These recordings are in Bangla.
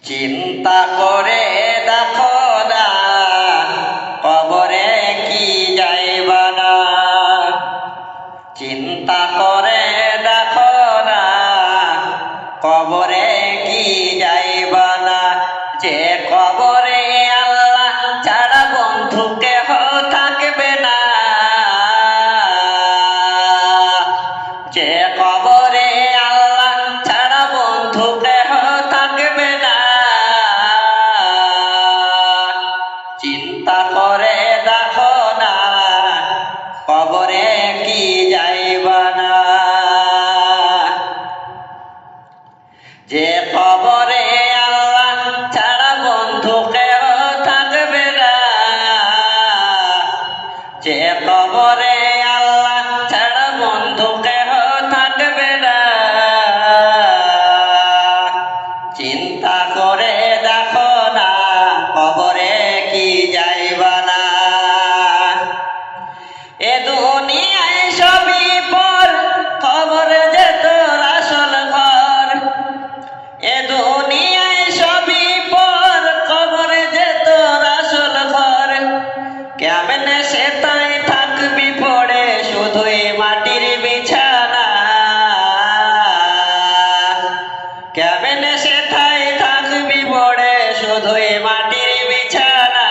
চিন্তা করে দেখো না কবরে কি যাইবা না। চিন্তা করে দেখো না কবরে কি যাইবা না। যে কবরে আল্লাহ ছাড়া বন্ধু কেহ থাকবে না। যে কবরে আল্লাহ ছাড়া বন্ধু কেহ থাকবে না। চিন্তা করে দেখো না কবরে কি যাইবা না। যে কবরে আল্লাহ ছাড়া বন্ধু কেহ থাকবে না। যে কবরে আল্লাহ ছাড়া বন্ধু কেহ থাকবে না। চিন্তা করে দেখো না কবরে কি যাইবা না। এ দুনিয়ায় সবই পর, কবরে যে তোর আসল ঘর। এ দুনিয়ায় সবই পর, কবরে যে তোর আসল ঘর। কেমনে সে তাই থাকবি পড়ে শুধুই মাটির বিছানা। কেমনে সে তাই থাকবি পড়ে শুধুই মাটির বিছানা।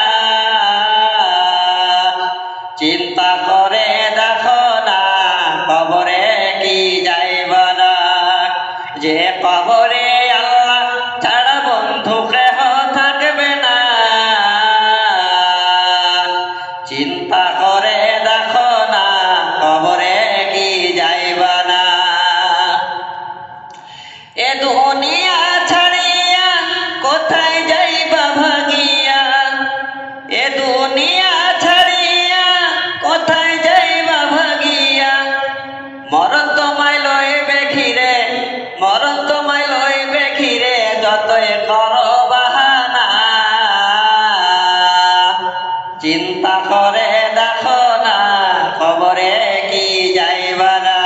চিন্তা করে দেখো না কবরে কি যাইবা না। যে কবরে আল্লাহ ছাড়া বন্ধু কেহ থাকবে না। চিন্তা করে দেখো না কবরে কি যাইবা না। এ দুনিয়া ছাড়িয়া কোথায় যাইবা ভাগিয়া। এ দুনিয়া ছাড়িয়া কোথায় যাইবা ভাগিয়া। মরণ তোমায় লইবে ঘিরে, মরণ তোমায় লইবে ঘিরে যতই করো বাহানা। চিন্তা করে দেখো না কবরে কি যাইবা না।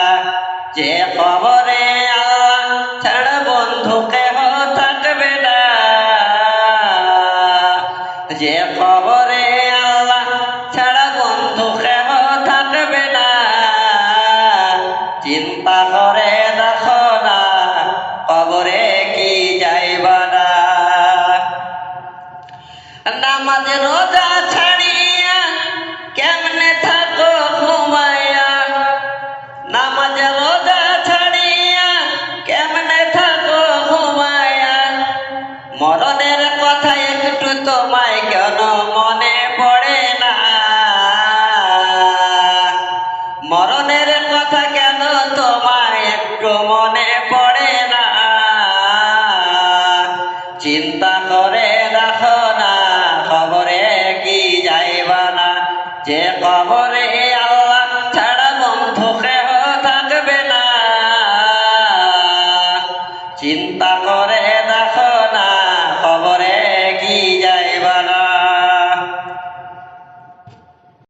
যে কবরে আল্লাহ ছাড়া বন্ধু কেহ থাকবে না। যে কবরে আল্লাহ ছাড়া বন্ধু কেহ থাকবে না। চিন্তা করে দেখো না কবরে কি যাইবা না। নামাজ রোজা ছাড়িয়া কেমনে থাকো ঘুমাইয়া। নামাজ রোজা ছাড়িয়া কেমনে থাকো ঘুমাইয়া। মরণের কথা একটু তোমায় কেন মনে পড়ে না। মরণের কথা কেন তোমায় একটু মনে পড়ে না। চিন্তা করে দেখো না কবরে কি যাইবা না। যে কবরে